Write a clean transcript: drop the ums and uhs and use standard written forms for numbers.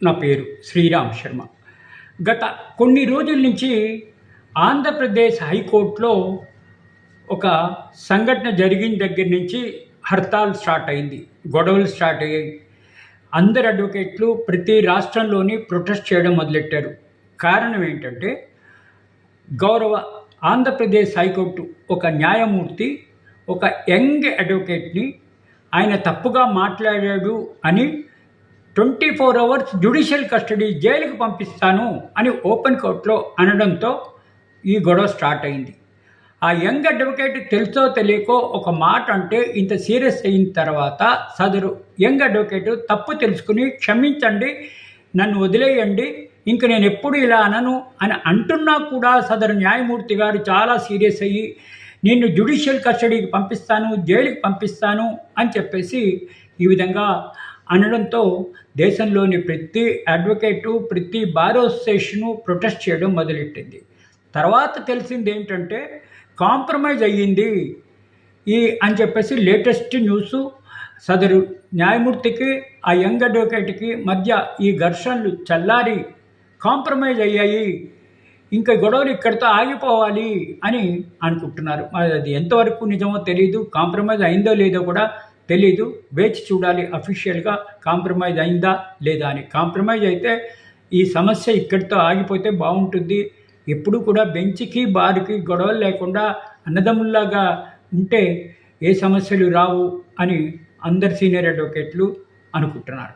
నా పేరు శ్రీరామ్ శర్మ. గత కొన్ని రోజుల నుంచి ఆంధ్రప్రదేశ్ హైకోర్టులో ఒక సంఘటన జరిగిన దగ్గర నుంచి హర్తాల్ స్టార్ట్ అయింది, గొడవలు స్టార్ట్ అయ్యాయి. అందరు అడ్వకేట్లు ప్రతి రాష్ట్రంలోని ప్రొటెస్ట్ చేయడం మొదలెట్టారు. కారణం ఏంటంటే, గౌరవ ఆంధ్రప్రదేశ్ హైకోర్టు ఒక న్యాయమూర్తి ఒక యంగ్ అడ్వకేట్ని ఆయన తప్పుగా మాట్లాడాడు అని 24 అవర్స్ జ్యుడిషియల్ కస్టడీ జైలుకి పంపిస్తాను అని ఓపెన్ కోర్టులో అనడంతో ఈ గొడవ స్టార్ట్ అయింది. ఆ యంగ్ అడ్వకేట్ తెలుసో తెలియకో ఒక మాట అంటే ఇంత సీరియస్ అయిన తర్వాత సదరు యంగ్ అడ్వకేట్ తప్పు తెలుసుకుని క్షమించండి, నన్ను వదిలేయండి, ఇంక నేను ఎప్పుడు ఇలా అనను అని అంటున్నా కూడా సదరు న్యాయమూర్తి గారు చాలా సీరియస్ అయ్యి నిన్ను జ్యుడిషియల్ కస్టడీకి పంపిస్తాను, జైలుకి పంపిస్తాను అని చెప్పేసి ఈ విధంగా అనడంతో దేశంలోని ప్రతి అడ్వకేటు ప్రతి బార్ అసోసియేషను ప్రొటెస్ట్ చేయడం మొదలెట్టింది. తర్వాత తెలిసింది ఏంటంటే కాంప్రమైజ్ అయ్యింది అని చెప్పేసి లేటెస్ట్ న్యూస్. సదరు న్యాయమూర్తికి ఆ యంగ్ అడ్వకేట్కి మధ్య ఈ ఘర్షణలు చల్లారి కాంప్రమైజ్ అయ్యాయి, ఇంకా గొడవలు ఇక్కడితో ఆగిపోవాలి అని అనుకుంటున్నారు. అది ఎంతవరకు నిజమో తెలియదు, కాంప్రమైజ్ అయిందో లేదో కూడా తెలీదు. వేచి చూడాలి అఫీషియల్గా కాంప్రమైజ్ అయిందా లేదా అని. కాంప్రమైజ్ అయితే ఈ సమస్య ఇక్కడితో ఆగిపోతే బాగుంటుంది. ఎప్పుడు కూడా బెంచ్కి బార్కి గొడవలు లేకుండా అన్నదమ్ముల్లాగా ఉంటే ఏ సమస్యలు రావు అని అందరు సీనియర్ అడ్వకేట్లు అనుకుంటున్నారు.